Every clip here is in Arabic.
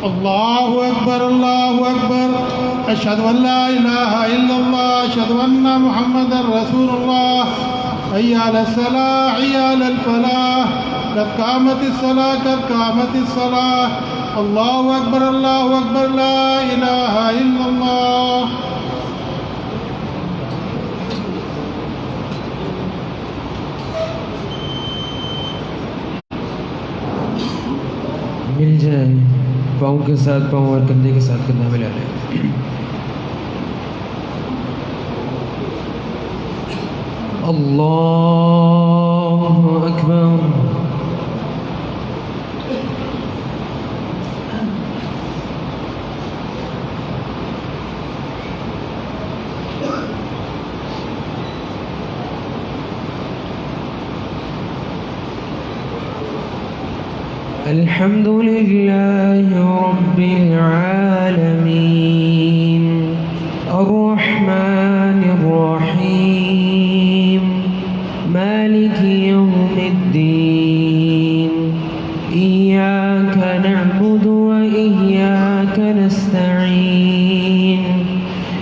الله أكبر الله أكبر أشهد أن لا إله إلا الله أشهد أن محمدا رسول الله حي على الصلاة حي على الفلاح قد قامت الصلاة قد قامت الصلاة الله أكبر لا إله إلا الله. मिल जाए पाँव के साथ पाँव और कंधे के साथ कंधा मिला लें. अल्लाहु अकबर. الحمد لله رب العالمين الرحمن الرحيم مالك يوم الدين إياك نعبد وإياك نستعين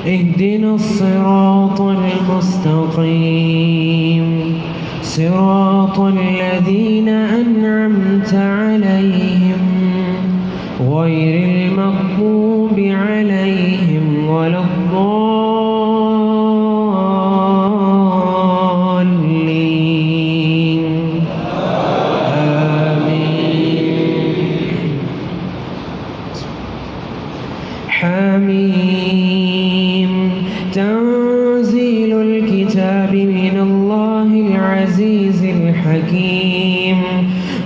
اهدنا الصراط المستقيم صراط الذين أنعمت عليهم غير المغضوب عليهم ولا الضالين آمين. حميم. تنزيل الكتاب من الله العزيز الحكيم.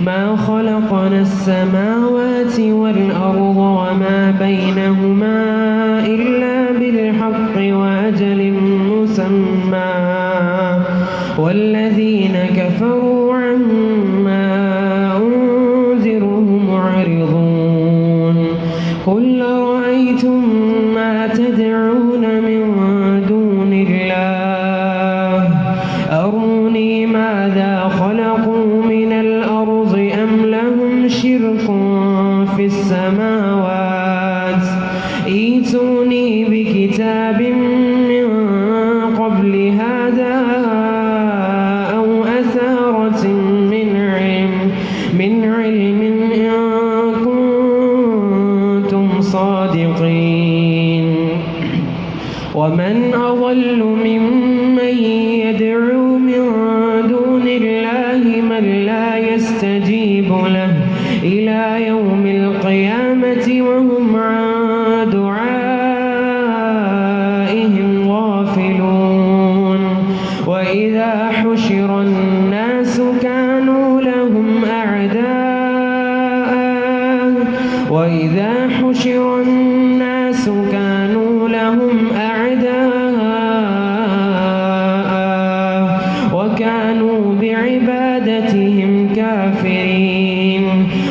ما خلقنا السماوات والأرض وما بينهما إلا بالحق وأجل مسمى والذين كفروا عما أنذروا معرضون. قل أرأيتم ما تدعون من دون الله أروني ماذا خلقوا من الأرض أم لهم شرك في السماوات ائتوني بكتاب من قبل هذا أو أثارة من علم إن كنتم صادقين. ومن أضل ممن يدعو من دون الله من لا يستجيب له إلى يوم القيامة وهم عن دعائهم غافلون. وإذا حشر الناس كانوا لهم أعداء وكانوا بعبادتهم كافرين.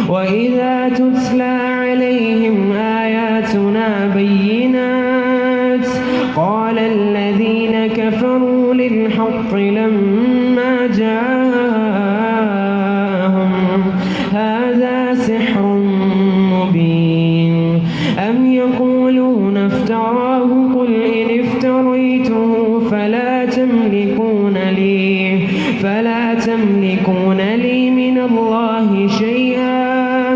وإذا تتلى عليهم آياتنا بينات قال الذين كفروا للحق لما جاءهم هذا سحر مبين. أم يقولون افتراه قل إن افتريته فلا تملكون لي من الله شيئا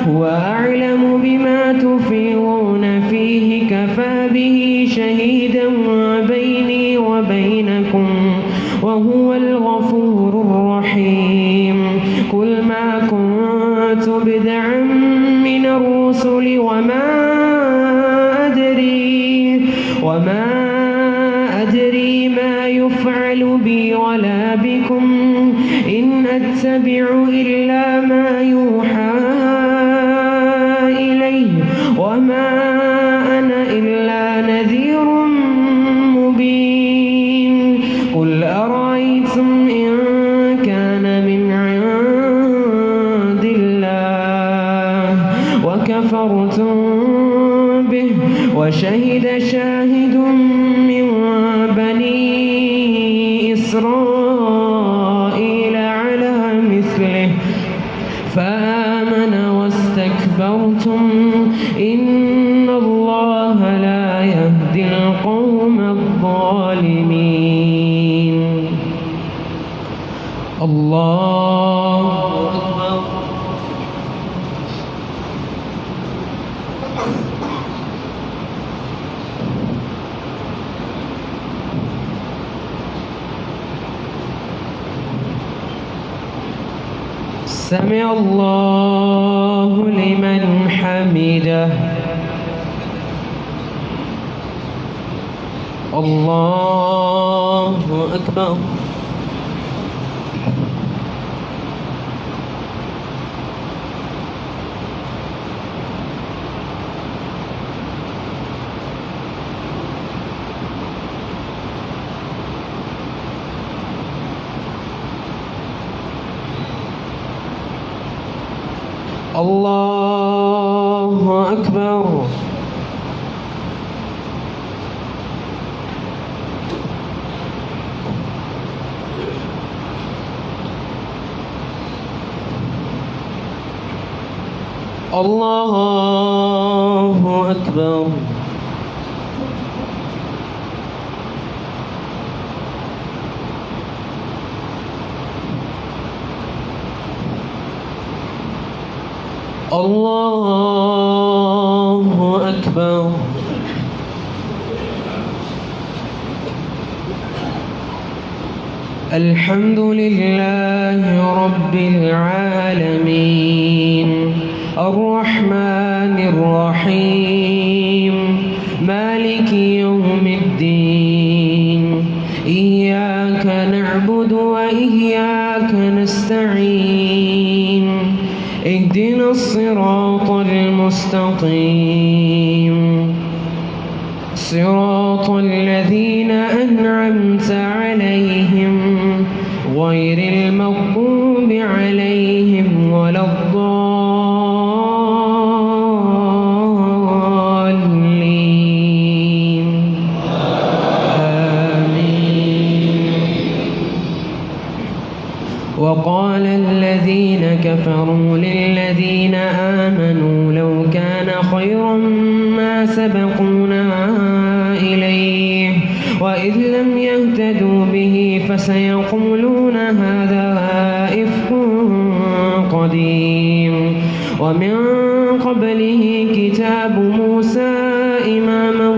هو أعلم بما تفيضون فيه كفى به شهيدا بيني وبينكم وهو الغفور الرحيم. قل ما كنت بدعا من الرسل وما أدري ما يفعل بي ولا بكم إن أتبع إلا ما يوحى كفرتم به وشهد شاهد من بني إسرائيل على مثله فآمن واستكبرتم إن الله لا يهدي القوم الظالمين. الله أكبر. سمع الله لمن حمده. الله أكبر. الله أكبر. الله أكبر. الله أكبر. الحمد لله رب العالمين الرحمن الرحيم مالك يوم الدين إياك نعبد وإياك نستعين اهدنا الصراط المستقيم صراط الذين أنعمت عليهم غير المغضوب عليهم ولا الضالين آمين. وقال الذين كفروا للذين آمنوا لو كان خيرا ما سبقونا إليه وإذ لم يهتدوا به فسيقولون هذا إفك قديم ومن قبله كتاب موسى إماما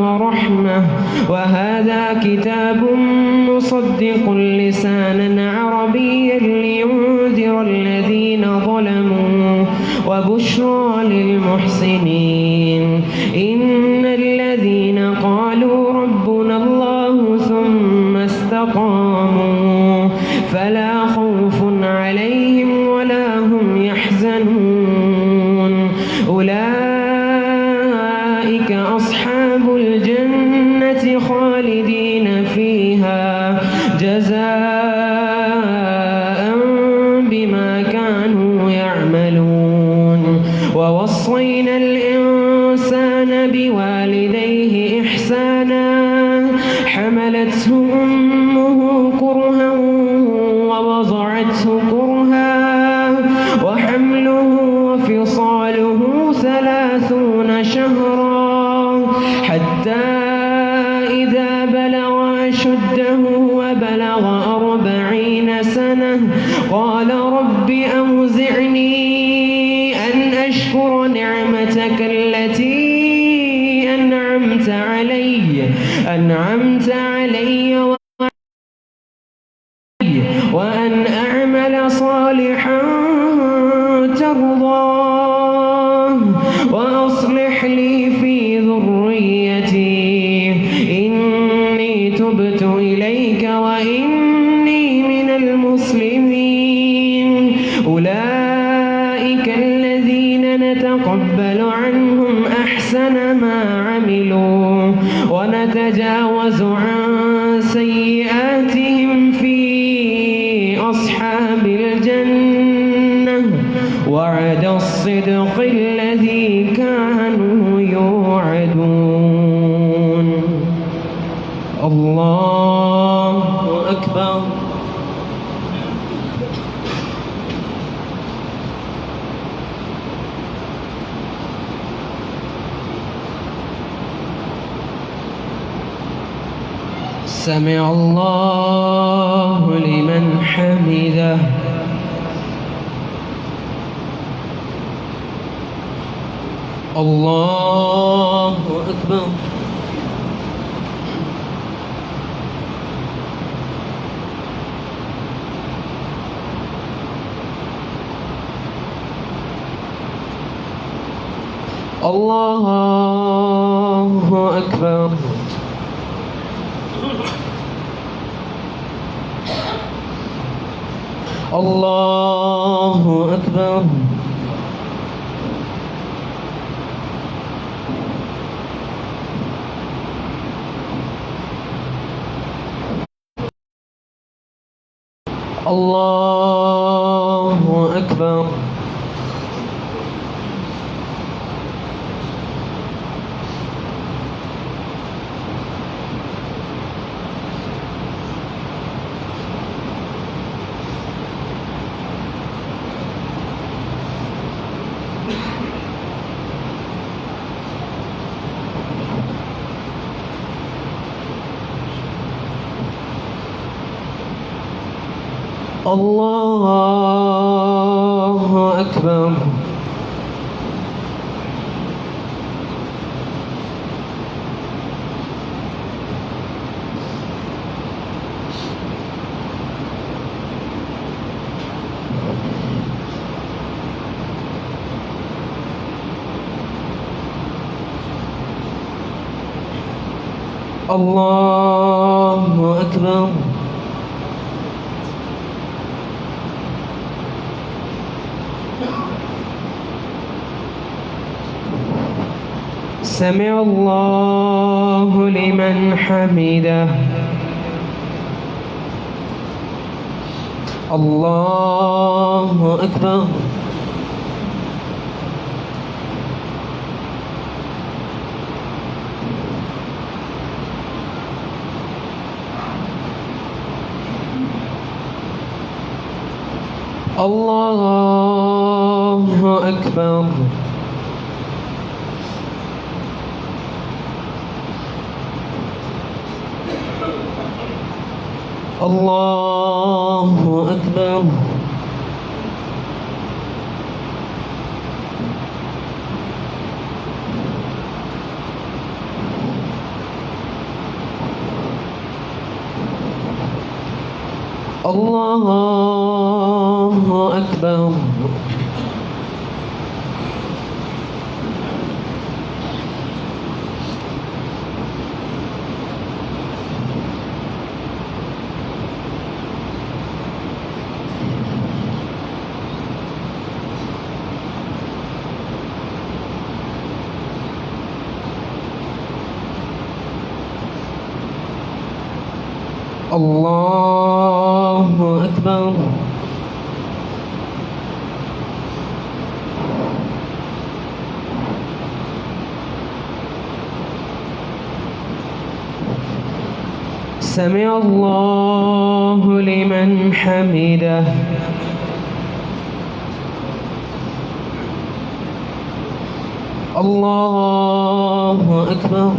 ورحمة وهذا كتاب مصدق لسانا عربيا لينذر الذين ظلموا وبشرى للمحسنين. إن الذين قالوا ربنا الله ثم استقاموا فلا خوف عليهم ولا هم يحزنون أولئك أصحاب الجنة خالدين فيها جزاء بما كانوا يعملون. ووصينا الإنسان بوالديه إحسانا حملته أمه كرها ووضعته كرها وحمله وفصاله 30 شهرا حتى إذا بلغ أشده وبلغ 40 سنة قال رب أوزعني أن أشكر نعمتك التي أنعمت علي وأن أعمل صالحا ترضاه وأصلح لي في ذريتي إني تبت إليك وإني من المسلمين. أولئك الذين نتقبل عنهم أحسن ما عملوا ونتجاوز عن سيئاتهم في أصحاب الجنة وعد الصدق الذي كانوا يوعدون. الله أكبر. سمع الله لمن حمده. الله أكبر. الله أكبر. الله أكبر. الله أكبر. الله أكبر. الله أكبر. سمع الله لمن حمده. الله أكبر. الله أكبر. الله أكبر. الله أكبر. الله أكبر. سمع الله لمن حمده. الله أكبر.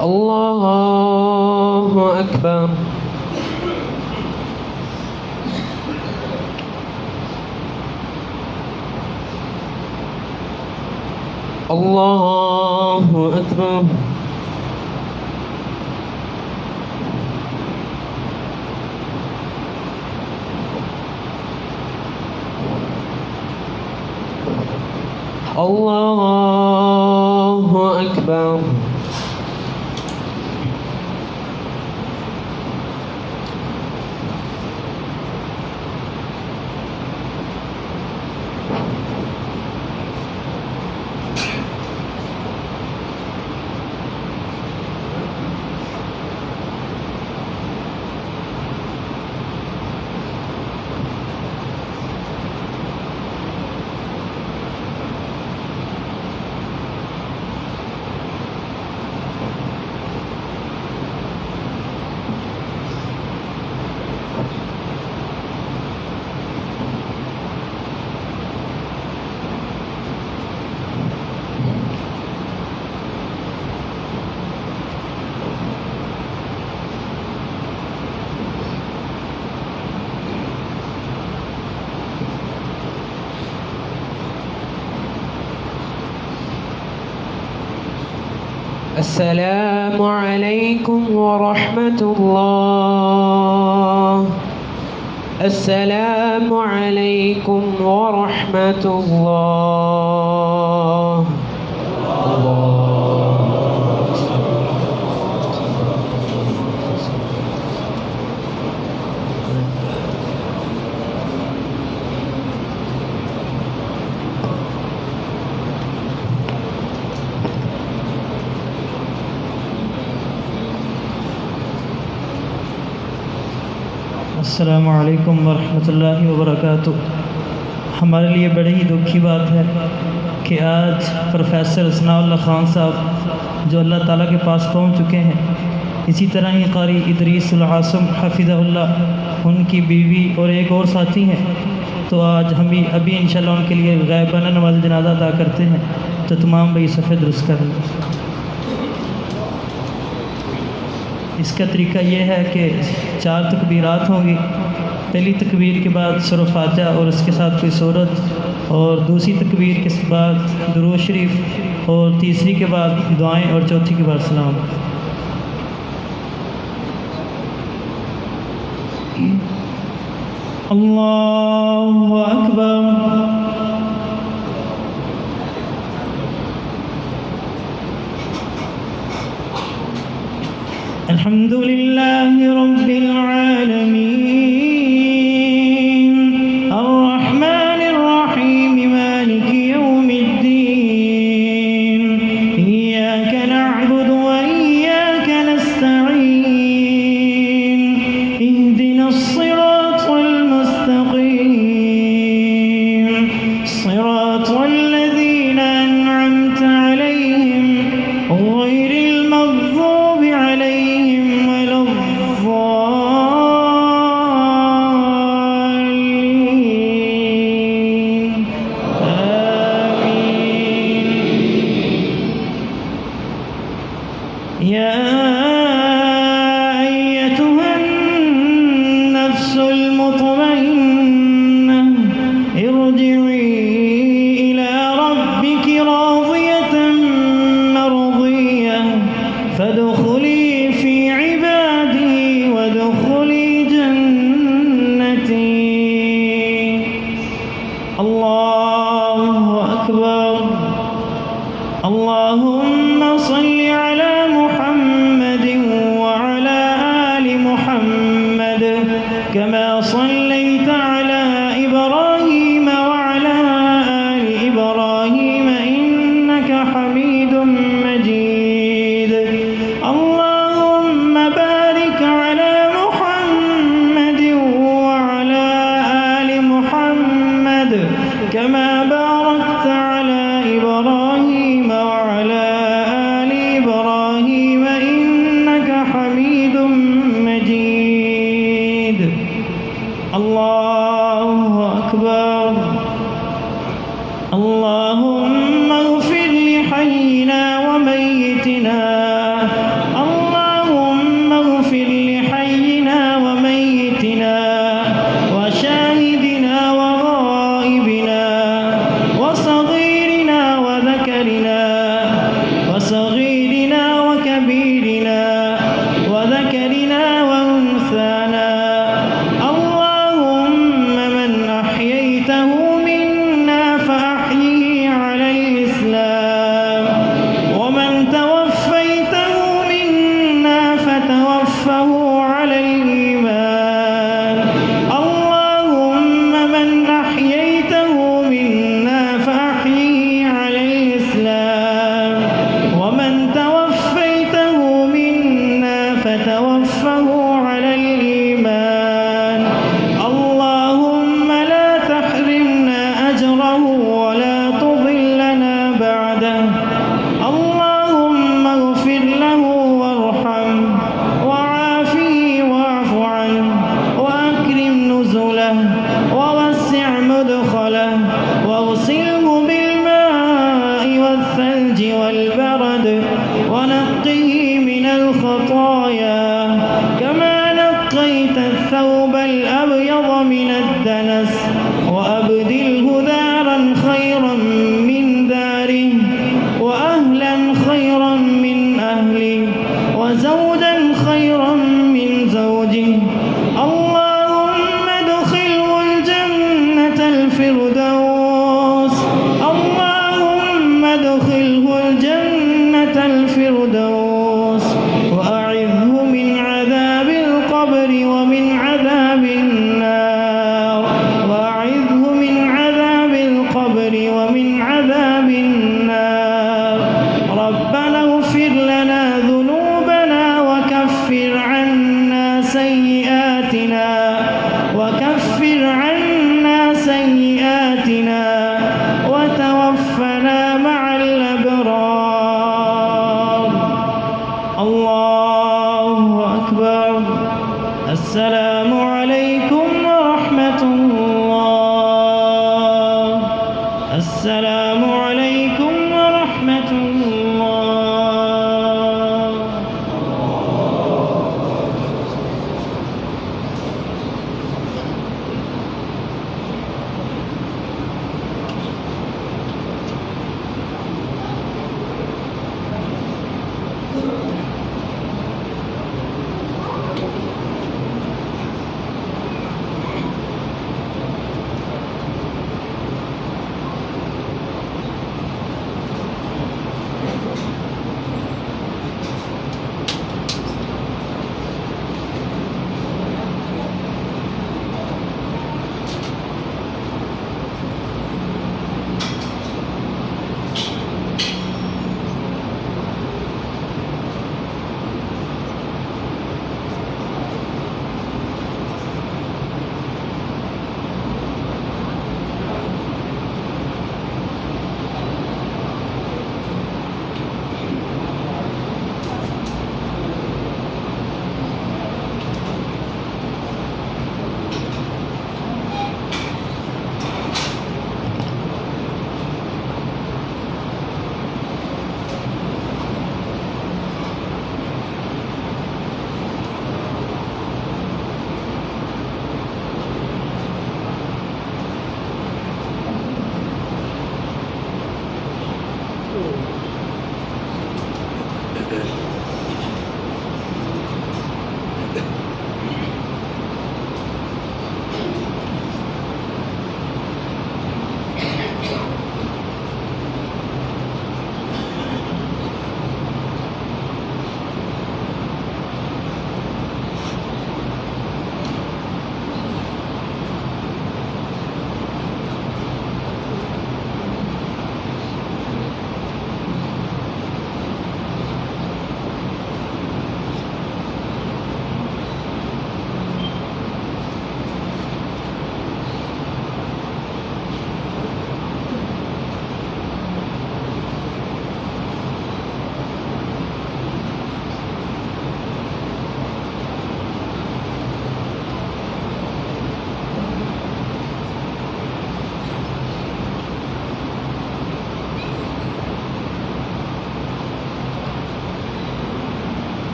الله أكبر. الله أكبر. الله أكبر. السلام عليكم ورحمة الله. السلام عليكم ورحمة الله. अस्सलामु अलैकुम वरहमतुल्लाहि वबरकातुह। हमारे लिए बड़ी ही दुख की बात है कि आज प्रोफेसर सनाउल्लाह ख़ान साहब जो अल्लाह ताला के पास पहुंच चुके हैं, इसी तरह ही कारी इदरीसुल आसम हफ़िज़हुल्लाह उनकी बीवी और एक और साथी हैं। तो आज हम भी अभी इंशाल्लाह उनके लिए ग़ाइबाना नमाज़ जनाज़ा अदा करते हैं। तो तमाम भाई सफ़े दुरुस्त कर लें। इसका तरीका ये है कि 4 तकबीरात होंगी। पहली तकबीर के बाद सूरह फातिहा और उसके साथ कोई सूरत, और दूसरी तकबीर के बाद दुरूद शरीफ, और तीसरी के बाद दुआएं, और चौथी के बाद सलाम। अल्लाहु अकबर। अल्हम्दुलिल्लाहि रब्बिल आलमीन अर्रहमानिर रहीम मालिकि यौमिद्दीन इय्याका नअबुदु व इय्याका नस्तईन इहदिनस सिरातल मुस्तक़ीम सिरातल लज़ीना अन'अमता अलैहिम गैरिल मग़ज़ूबि अलैहिम فادخلي في عبادي وادخلي جنتي. الله أكبر. اللهم صل على محمد وعلى آل محمد كما صليت على إبراهيم وعلى آل إبراهيم إنك حميد مجيد. اللهم بارك على محمد وعلى آل محمد كما باركت على إبراهيم وعلى آل إبراهيم إنك حميد مجيد. الله أكبر. اللهم اغفر لحينا وميتنا. اللهم اغفر لحينا وميتنا وشاهدنا وغائبنا وصغيرنا وذكرنا وصغيرنا وكبيرنا وذكرنا وأنثانا. اللهم من أحييته منا فأحيه على الإسلام، ومن توفيته منا فتوفه على الإيمان. اللهم من أحييته منا فأحيه على الإسلام، ومن توفيته منا فتوفه على الإيمان. اللهم لا تحرمنا أجره ولا تضلنا بعده. اللهم اغفر له وارحمه وعافه واعف عنه وأكرم نزله ووسع مدخله واغسله بالماء والثلج والبرد ونقه من الخطايا كما نقيت الثوب الأبيض من الدنس، وأبدله دارا خيرا من داره وأهلا خيرا من الفردوس وأعذه من عذاب القبر ومن عذاب النار وأعذه من عذاب القبر ومن عذاب النار ربنا اغفر لنا ذنوبنا وكفر عنا سيئاتنا وتوفنا مع الأبرار الله أكبر السلام عليكم ورحمة الله السلام عليكم ورحمة الله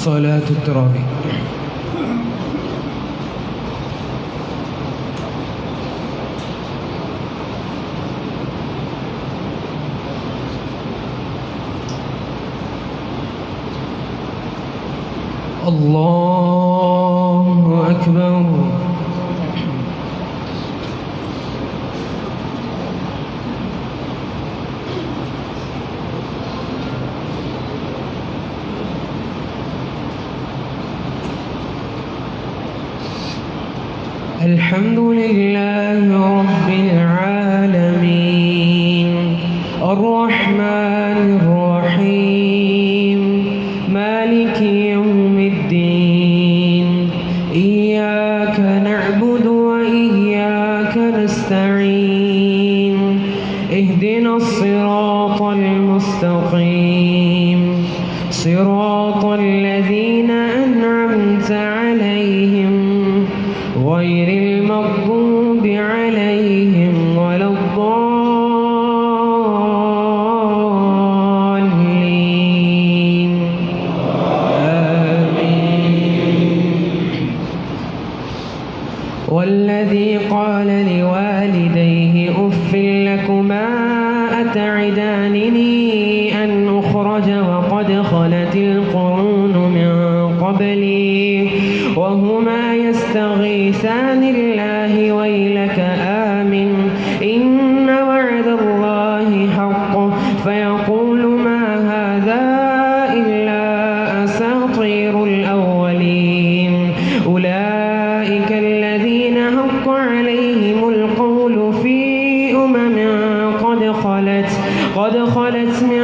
صلاة التراويح. الله أكبر. الحمد لله رب العالمين الرحمن الرحيم مالك يوم الدين إياك نعبد وإياك نستعين اهدنا الصراط المستقيم صراط الذين أنعمت عليهم غير المغضوب عليهم ولا الضالين آمين. والذي قال لوالديه أف لكما أتعدانني أن أخرج وقد خلت القرون من قبلي وهما يستغيثان الله ويلك آمن إن وعد الله حق فيقول ما هذا إلا أساطير الأولين أولئك الذين حق عليهم القول في أمم قد خلت من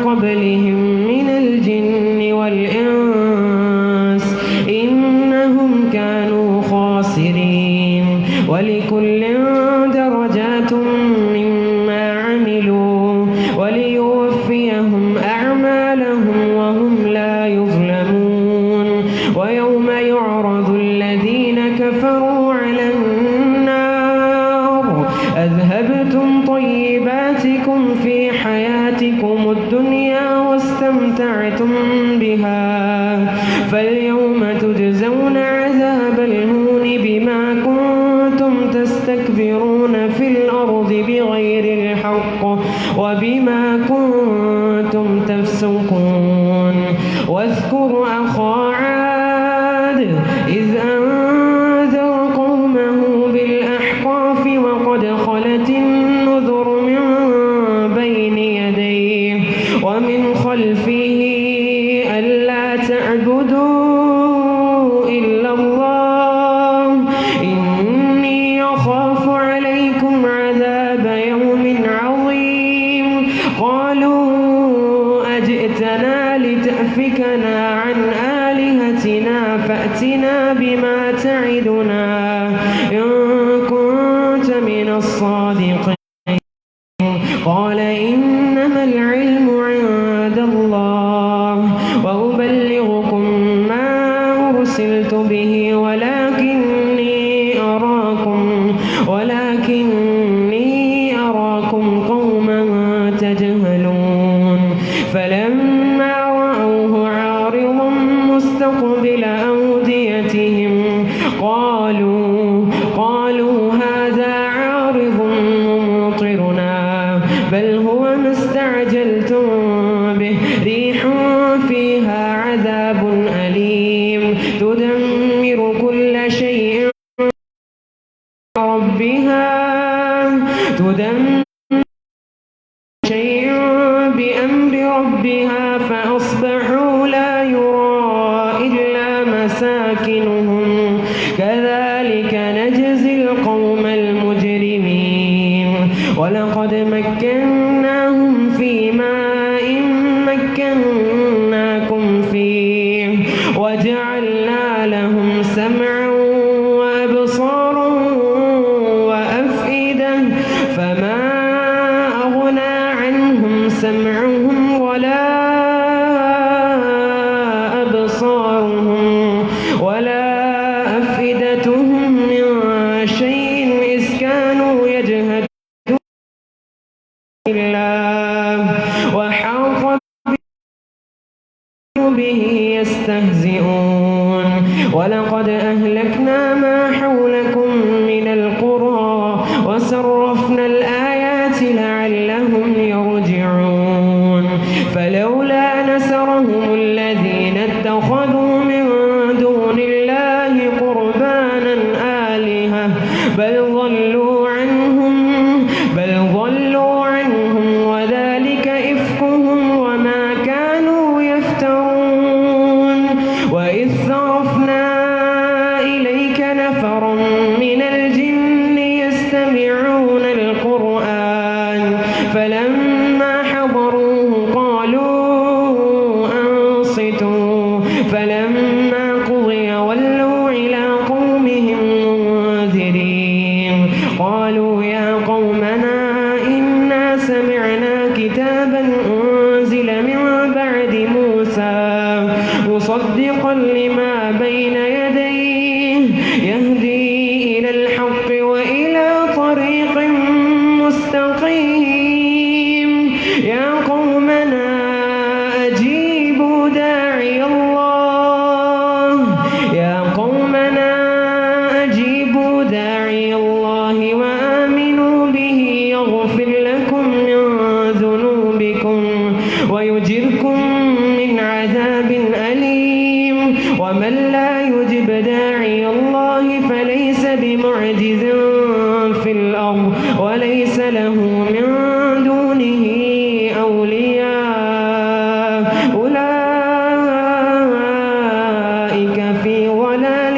قبلهم من الجن والإنس إنهم كانوا خاسرين ولكل درجات مما عملوا وليوفيهم أعمالهم وهم لا يظلمون ويوم يعرض الذين كفروا على النار أذهبتم طيباتكم في حياتكم الدنيا واستمتعتم بها فاليوم تجزون عذاب الهون بما كنتم تستكبرون في الأرض بغير الحق وبما كنتم تفسقون واذكر أخا عاد إذ أنذر قومه بالأحقاف وقد خلت النذر من بين يديه ومن خلفه ألا تعبدوا إلا الله إني أخاف عليكم عذاب يوم عظيم قالوا أجئتنا لتأفكنا عن آلهتنا فأتنا بما تعدنا إن كنت من الصادقين قال إنما العلم عند الله وأبلغكم ما أرسلت به ولكني أراكم قوما تجهلون فلما رأوه عارضا مستقبل أوديتهم قالوا هذا عارض ممطرنا بل هو ما استعجلتم به ريح فيها عذاب أليم تدمر كل شيء بأمر ربها فأصبحوا لا يرى إلا مساكنهم كذلك نجزي القوم المجرمين ولقد مكناهم في ماء مكناكم فيه وجعلنا لهم سمعا وأبصارا وأفئدة فما أغنى عنهم سمعهم ولا أبصارهم ولا أفئدتهم من شيء إذ كانوا يجهدون الله وحاق به يستهزئون ولقد أهلكنا ما حولكم من القرى وصرفنا الآيات لعلهم يرجعون فلولا نصرهم الذين اتخذوا من دون الله قربانا آلهة بل ضلوا عنهم وذلك إفكهم وما كانوا يفترون وإذ صرفنا إليك نفرا من فلما حضروه قالوا أنصتوا فلما قضي ولوا إلى قومهم منذرين قالوا يا قومنا إنا سمعنا كتابا أنزل من بعد موسى مصدقا لما بين يديه يهدي إلى الحق وإلى طريق مستقيم يا قومنا أجيبوا داعي الله يا قومنا أجيبوا داعي الله وآمنوا به يغفر لكم من ذنوبكم ويجركم من عذاب أليم ومن لا يجب داعي الله فليس بمعجز في الأرض وليس له من دونه أولياء أولئك في ضلال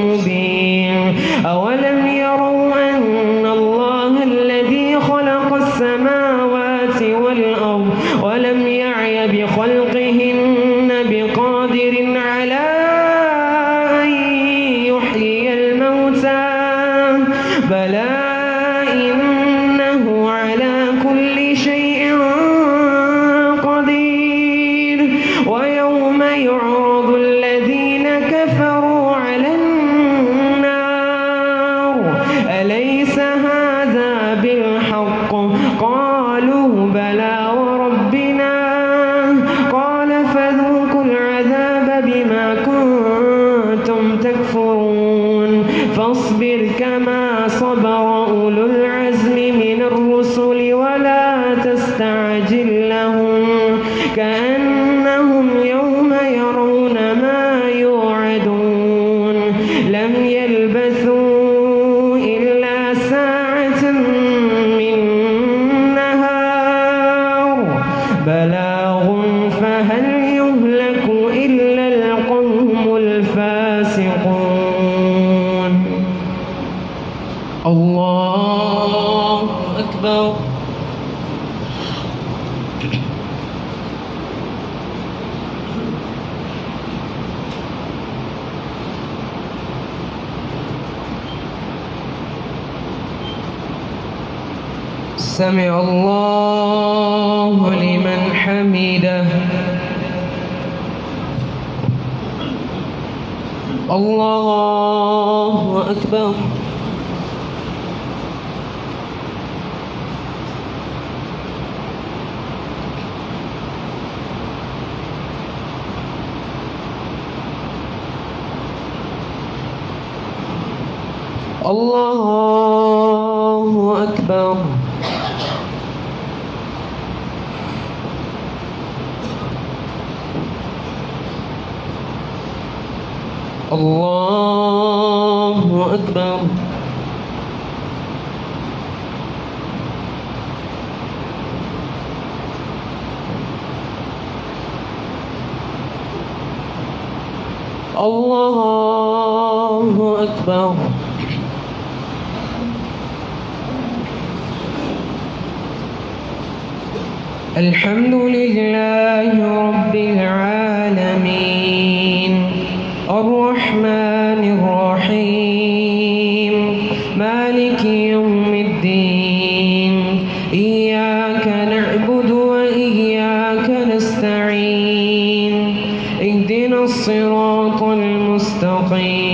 مبين أولم يروا أن الله الذي خلق السماوات والأرض ولم يعي بخلقهن بقادر على أن يحيي الموتى بلى إنه على كل شيء قدير ويوم يعرض الذين كفروا على النار أليس هذا بالحق قالوا بلى وربنا قال فذوقوا العذاب بما كنتم تكفرون فاصبر كما صبر أولو العزم من الرسل ولا تستعجل لهم كأنهم يوم يرون ما يوعدون لم يلبثوا إلا ساعة من نهار بلاغ فهل يهلك إلا القوم الفاسقون الله أكبر سمع الله لمن حمده الله أكبر الله أكبر الله أكبر الله أكبر الحمد لله رب العالمين الرحمن الرحيم مالك يوم الدين إياك نعبد وإياك نستعين اهدنا الصراط المستقيم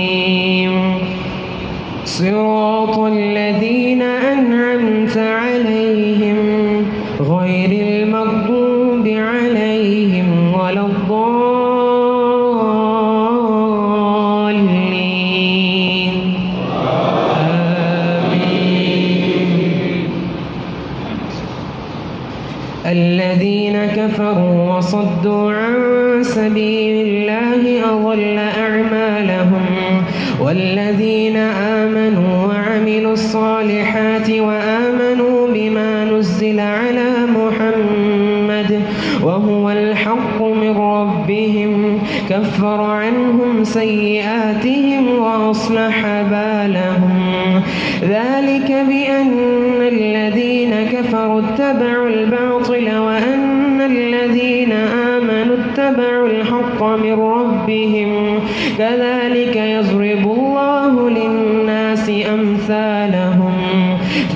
صراط الذين أنعمت عليهم غير المغضوب عليهم ولا الضالين آمين الذين كفروا وصدوا عن سبيل الله أضل أعمالهم والذين آمنوا وعملوا الصالحات وآمنوا بما نزل على محمد وهو الحق من ربهم كفر عنهم سيئاتهم وأصلح بالهم ذلك بأن الذين كفروا اتبعوا الباطل وأن الذين آمنوا اتبعوا الحق من ربهم كذلك يضرب الله للناس أمثالهم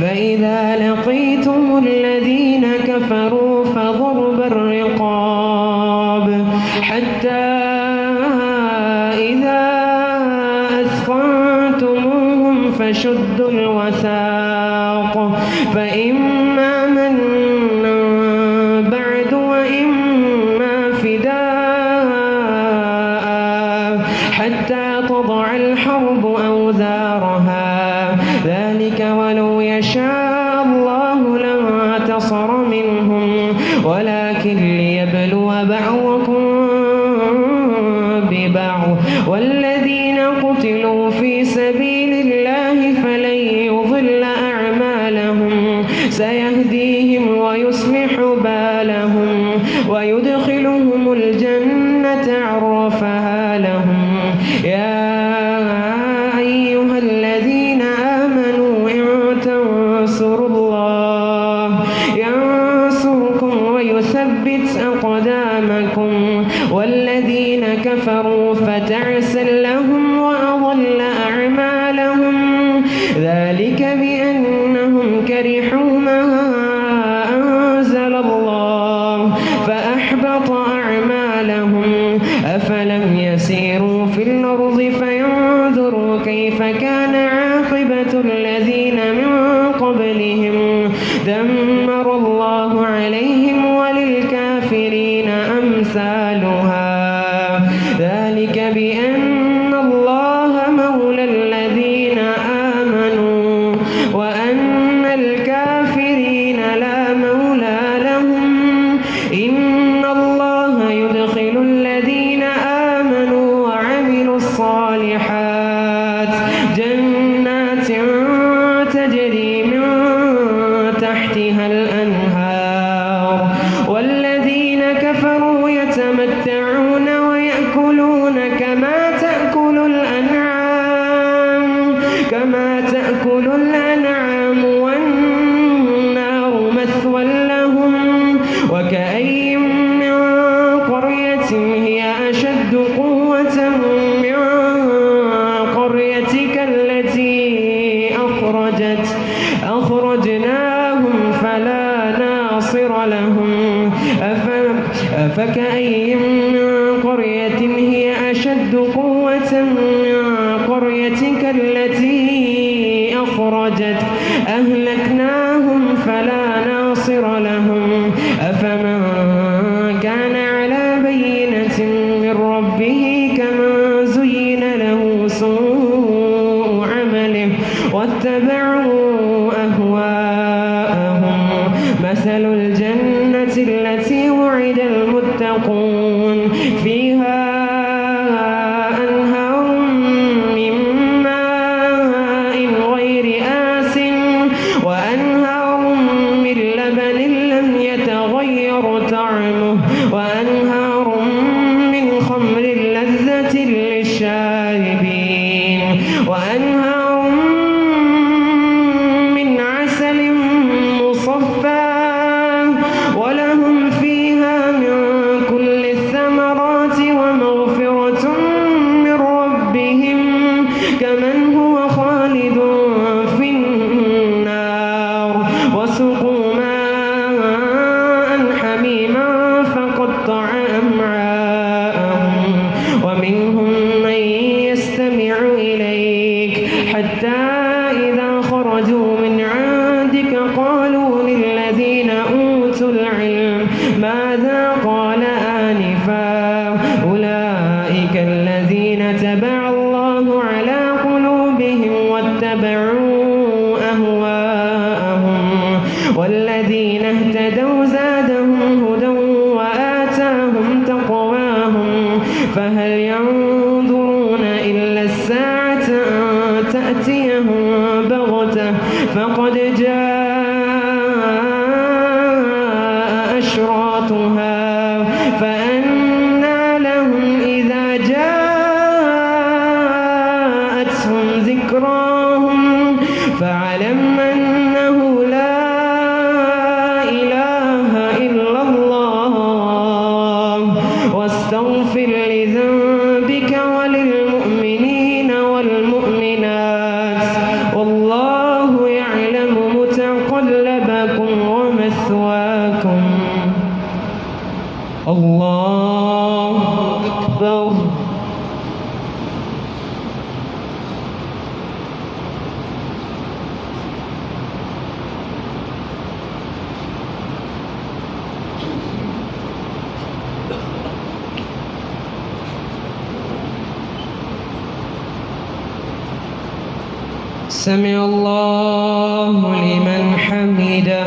فإذا لقيتم الذين كفروا فضرب الرقاب حتى إذا أثخنتموهم فشدوا الوثاق فإما منا بعد وإما فداء حتى تضع الحرب أوزارها ذلك ولو يشاء الله لانتصر منهم ولكن ليبلو بعضكم ببعض والذين قتلوا في سبيل الله فلن يضل أعمالهم سيهديهم ويصلح بالهم ويدخلهم الجنة عرفها لهم يا أيها الذين آمنوا إن تنصروا الله ينصركم ويثبت أقدامكم والذين كفروا فتعسا لهم وأضل أعمالهم ذلك بأنهم كرهوا ما أنزل الله فأحبط أعمالهم أفلم يسيروا في الأرض فينظروا كيف كان عاقبة الذين من قبلهم دمر الله عليهم وللكافرين أمثالها ذلك بأن الله مولى الذين آمنوا وأن الكافرين لا مولى لهم إن الله يدخل الذين آمنوا وعملوا الصالحات جنات تجري من تحتها الأنهار والذين كفروا يتمتعون ويأكلون كما تأكل الأنعام والنار مثوى لهم وكأي من قرية هي أشد قوة من قريتك التي أخرجناهم فلا ناصر لهم أفكأي من قرية هي أشد قوة من قريتك التي أخرجت أهلكناهم فلا ناصر لهم أفمن كان على بينة من ربه كمن زين له سوء عمله واتبعوا أهواءهم مثل الجنة التي وعد المتقون فيها أنهار من ماء غير آس وأنهار من لبن لم يتغير طعمه وأنهار من خمر لذة للشاربين وأنهار من عسل مصفى ولهم فيها من كل الثمرات ومغفرة من ربهم كمن هو خالد في النار وسقوا ماء حميما فقطع أمعاءهم ومنهم من يستمع إليك حتى إذا خرجوا من عندك قالوا للذين أوتوا العلم ماذا قال آنفا أولئك الذين تبع الله على قلوبهم واتبعوا أهواءهم والذين اهتدوا زادهم هدى وآتاهم تقواهم فهل ينظرون إلا الساعة أن تأتيهم بغتة فقد جاء أشراطها فأنى لهم إذا جاءتهم ذكراهم فاعلم أنه لا واستغفر لذنبك وللمؤمنين والمؤمنات والله يعلم متقلبكم ومثواكم. الله أكبر. سمع الله لمن حمده.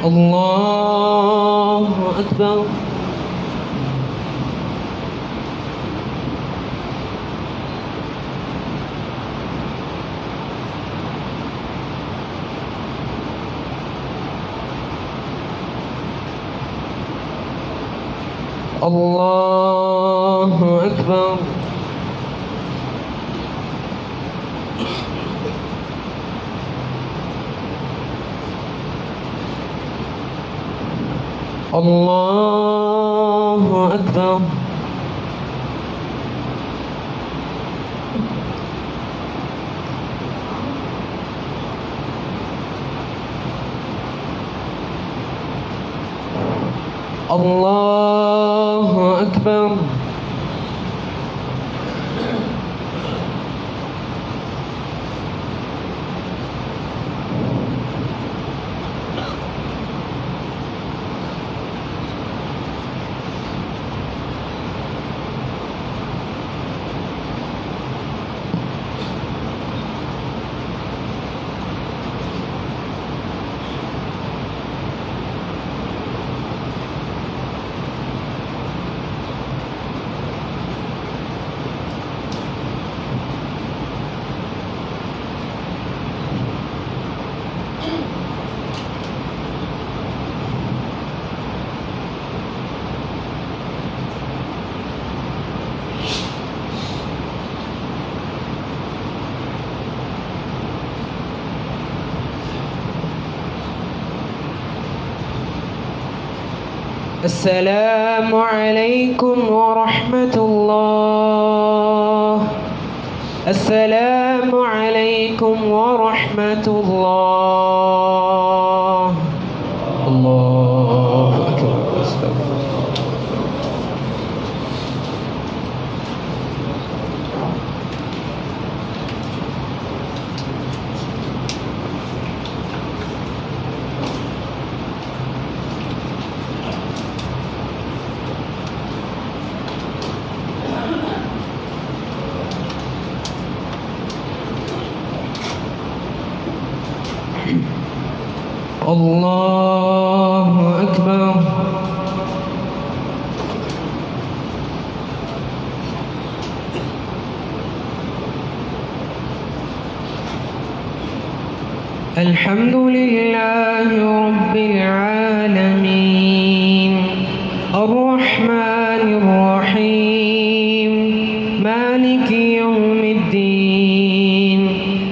الله أكبر. الله أكبر. الله أكبر. الله أكبر. السلام عليكم ورحمة الله. السلام عليكم ورحمة الله. الله أكبر. الله أكبر. الحمد لله رب العالمين الرحمن الرحيم مالك يوم الدين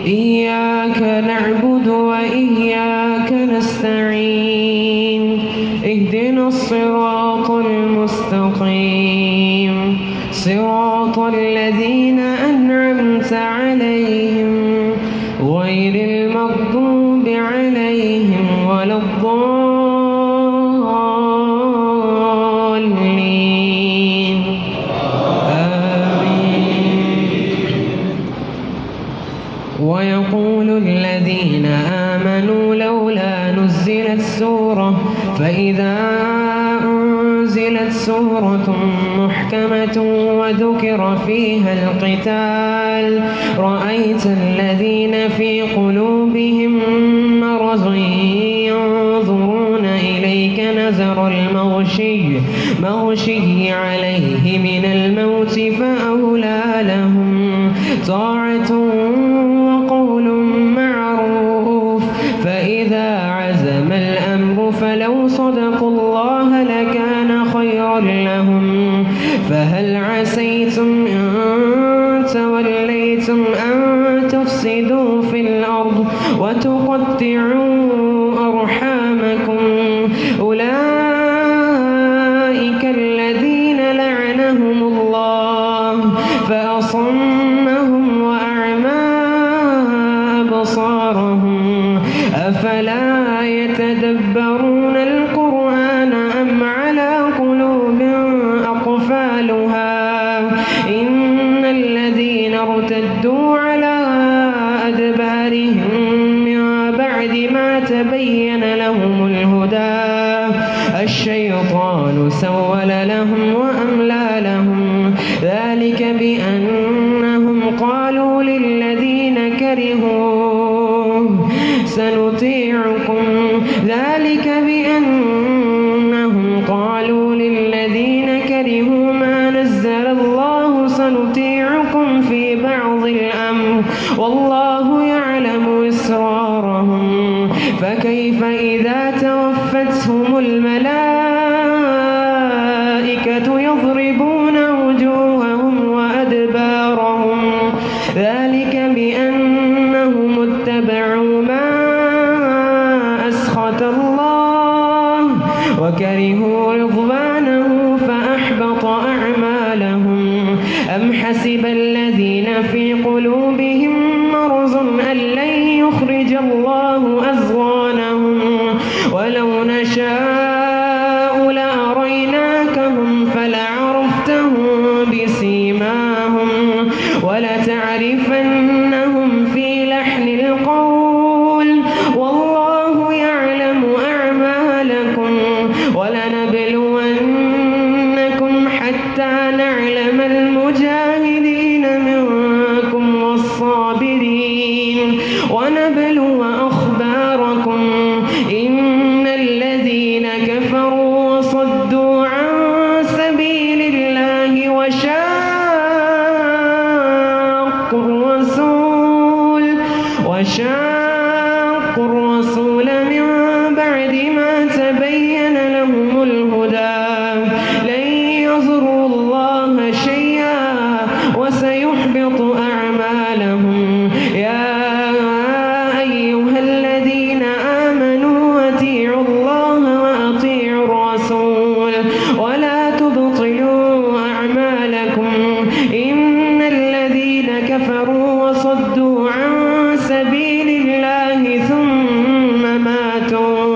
إياك نعبد وإياك نستعين اهدنا الصراط المستقيم صراط الذين أنعمت عليهم غير المغضوب عليهم ولا الضالين آمين. ويقول الذين آمنوا لولا نزلت سورة فإذا أنزلت سورة محكمة وذكر فيها القتال رأيت الذين في قلوبهم مرض ينظرون إليك نظر المغشي عليه من الموت فأولى لهم طاعة وقول معروف فإذا عزم الأمر فلو صدقوا الله لكان خيرا لهم فهل عسيتم إن توليتم أن تفسدوا في الأرض وتقطعوا أرحامكم أبصارهم أفلا يتدبرون القرآن أم على قلوب أقفالها إن الذين ارتدوا على أدبارهم من بعد ما تبين لهم الهدى الشيطان سول لهم وأملى لهم ذلك بأنهم قالوا للذين كرهوا سنطيعكم ما نزل الله سنطيعكم في بعض الأمر والله يعلم إسرارهم فكيف إذا توفتهم الملائكة يضربون وجوههم وأدبارهم ذلك بأنهم اتبعوا ما أسخط الله وكرهوا رضوانه فأحبط أعمالهم أم حسب الذين في قلوبهم مرض أن لن يخرج الله أضغانهم ولو نشاء لأريناكهم فلعرفتهم بسيماهم ولتعرفنهم في لحن القول والله يعلم أعمالكم ولنبلونكم حتى نعلم المجاهدين منكم والصابرين ونبلو أخباركم إن الذين كفروا وصدوا عن سبيل الله وشاقوا الرسول من بعد ما تبين لهم الهدى لن يضروا الله شيئا وسيحبط أعمالهم يا أيها الذين آمنوا أطيعوا الله وأطيعوا الرسول ولا تبطلوا أعمالكم إن الذين كفروا وصدوا عن سبيل الله ثم ماتوا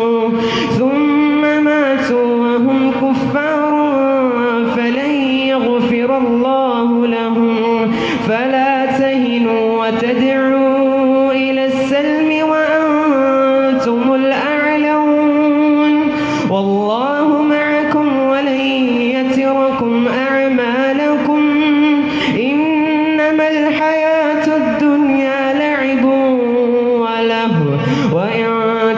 وهم كفار فلن يغفر الله لهم فلا تهنوا وتدعوا إلى السلم وأنتم الأعلون والله معكم ولن يتركم أعمالكم إنما الحياة الدنيا لعب ولهو وإن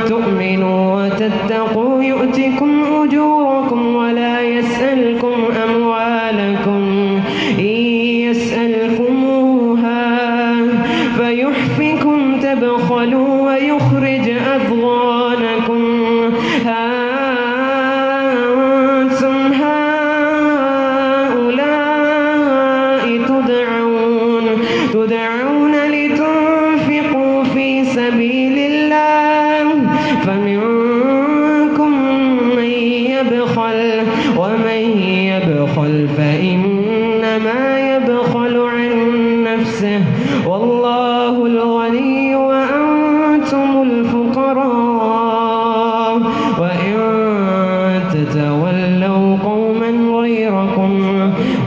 تؤمنوا وتتقوا يؤتكم أجوركم ولا يسألكم أموالكم إن يسألكموها فيحفكم تبخلوا ويخرج أضغانكم أنتم هؤلاء تدعون لتنفقوا في سبيل الله فمنكم من يبخل ومن يبخل فإنما يبخل عن نفسه والله الغني وأنتم الفقراء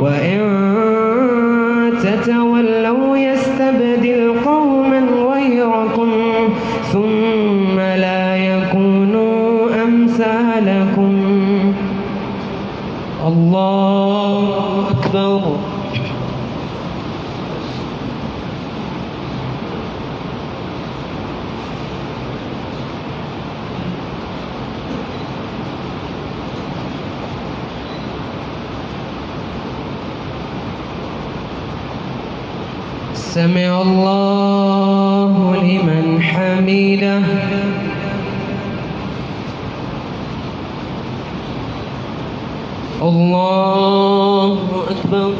وإن تتولوا يستبدل قوما غيركم ثم لا يكونوا أمثالكم الله أكبر سمع الله لمن حمده الله أكبر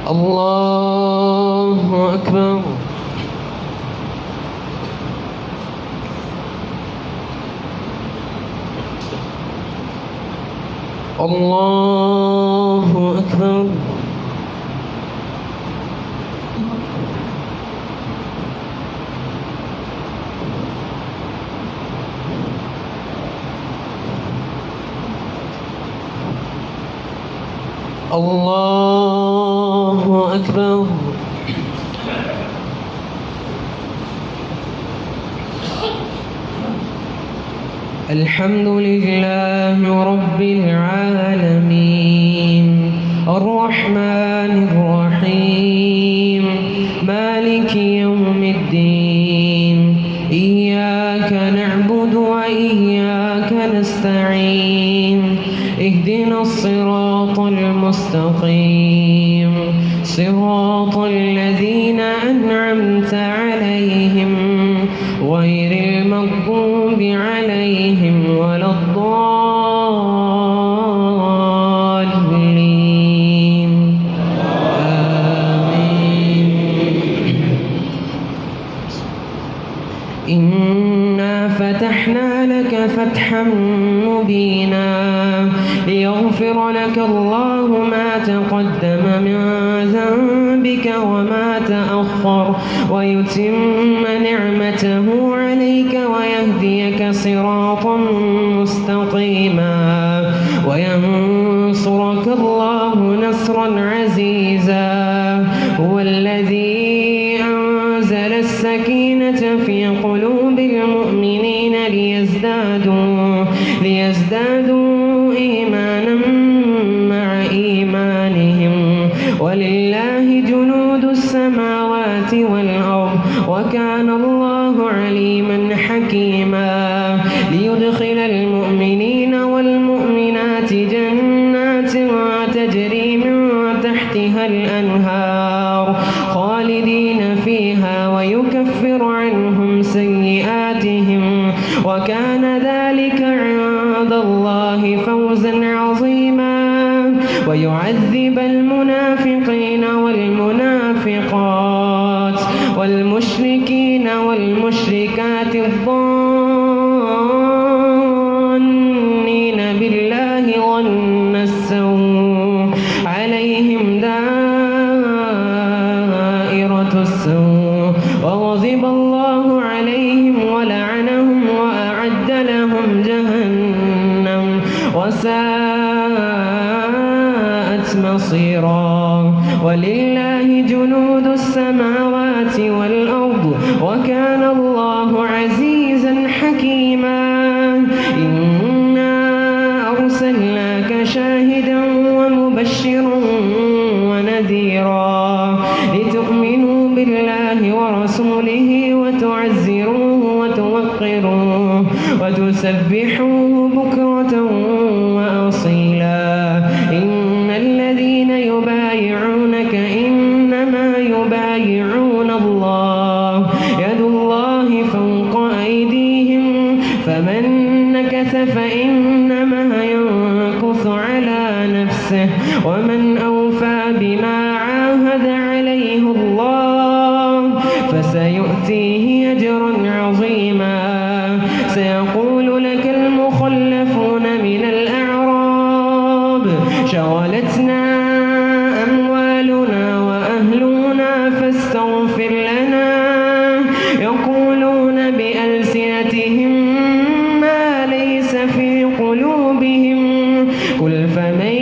الله أكبر الله أكبر. الله أكبر. الحمد لله رب العالمين الرحمن الرحيم مالك يوم الدين إياك نعبد وإياك نستعين اهدنا الصراط المستقيم صراط الذين أنعمت عليهم غير المغضوب عليهم ولا الضالين آمين. إنا فتحنا لك فتحا مبينا ليغفر لك الله ما تقدم من ذنبك وما تأخر ويتم نعمته عليك ويهديك صراطا مستقيما وينصرك الله نصرا عزيزا. هو الذي أنزل السكينة في قلوب المؤمنين ليزدادوا إيمانا مع إيمانهم ولله جنود السماوات والأرض وكان الله عليما حكيما. ليدخل المؤمنين والمؤمنات جنات تجري من تحتها الأنهار خالدين فيها ويكفر عنهم سيئاتهم وكان ذلك عند الله فوزا عظيما. ويعذب المنافقين والمنافقات والمشركين والمشركات الظانين بالله ظن السوء عليهم دائرة السوء وغضب الله عليهم ولعنهم وأعد لهم جهنم وساءت مصيرا. ولله جنود السماوات والأرض وكان الله عزيزا حكيما. إنا أرسلناك شاهدا ومبشرا ونذيرا لتؤمنوا بالله ورسوله وتعزروه وتوقروه وتسبحوه بكرة وأصيلا. إن الذين يبايعونك إنما يبايعون الله يد الله فوق أيديهم فمن نكث فإنما ينكث على نفسه ومن أوفى بما عاهد عليه الله فسيؤتيه أجرا عظيما. سيقول لك المخلفون من الأعراب شغلتنا أموالنا وأهلنا فاستغفر لنا يقولون بألسنتهم ما ليس في قلوبهم قل فمن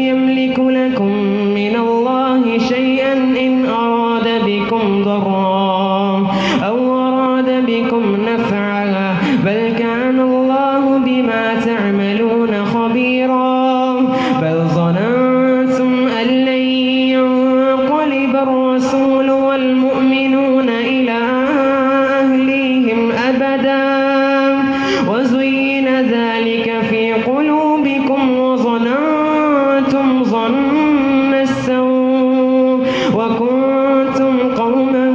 يملك لكم من الله شيئا إن أراد بكم ضرا أو أراد بكم نفعا بل كان الله بما تعملون خبيرا. بل ظننتم أن لن ينقلب الرسول والمؤمنون إلى أهليهم أبدا وزين ذلك في قلوبكم وظننتم ظن السوء وكنتم قوما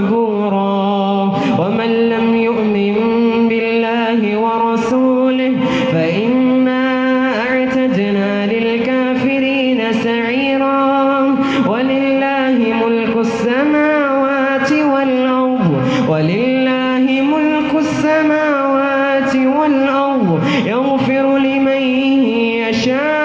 بورا. ومن لم يؤمن بالله ورسوله فإنا أعتدنا للكافرين سعيرا. ولله ملك السماوات والأرض يغفر لمن يشاء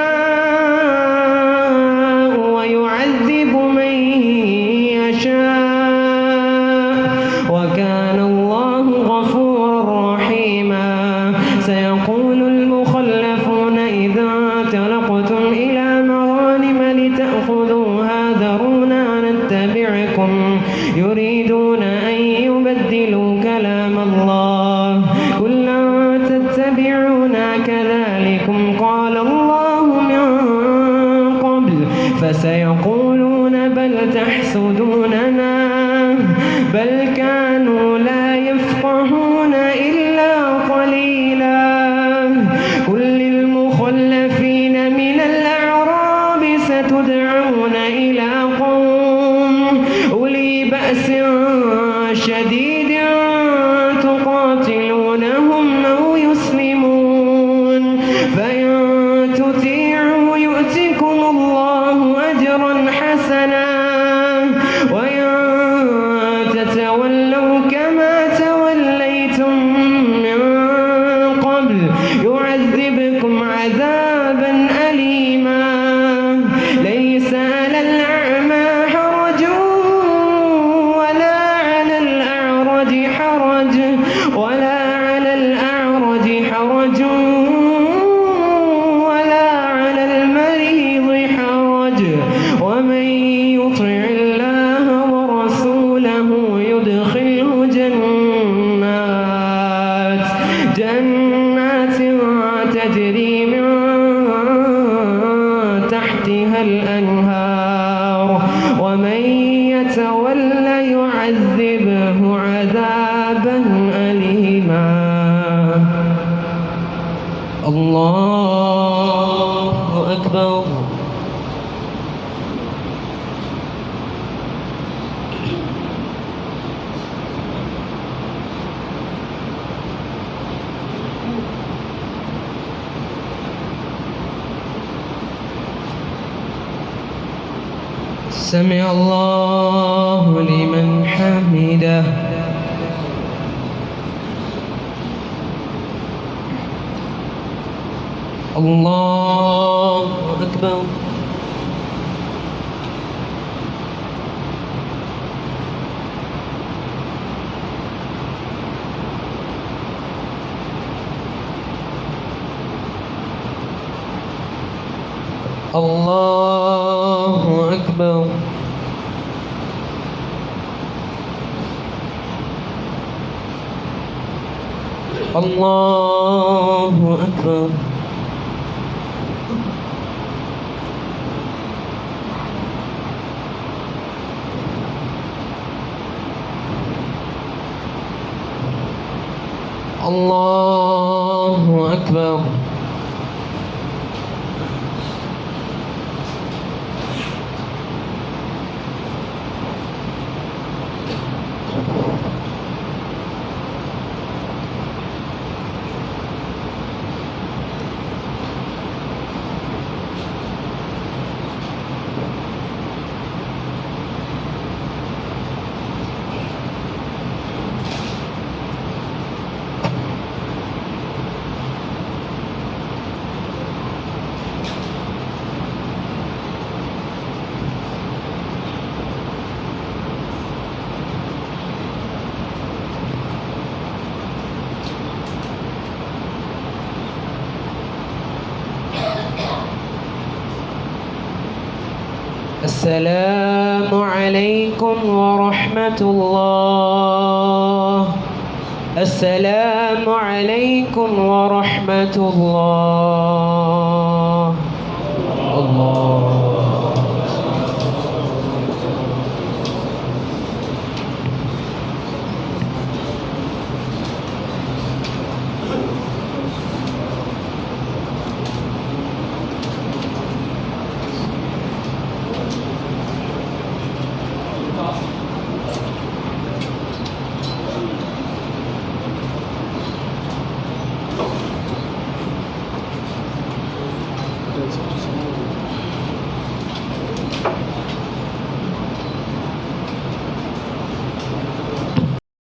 قل لن تتبعونا كذلكم قال الله من قبل فسيقولون بل تحسدوننا بل كانوا لا يفقهون إلا قليلا قل للمخلفين من الأعراب ستدعون إلى قوم أولي بأس شديد تقاتلونهم أو يسلمون فإن تطيعوا يؤتكم الله أجرا حسنا وإن تتولوا كما توليتم من قبل يعذبكم عذابا أليما ليس على الأعمى حرج ولا على الأعرج حرج ولا على الأعرج حرج ولا على المريض حرج ومن يطع الله ورسوله يدخله جنات تجري من تحتها الأنهار ومن يتولى يعذبه عذابا أليما الله أكبر سمع الله لمن حمده الله أكبر الله أكبر الله أكبر الله أكبر السلام عليكم ورحمة الله السلام عليكم ورحمة الله الله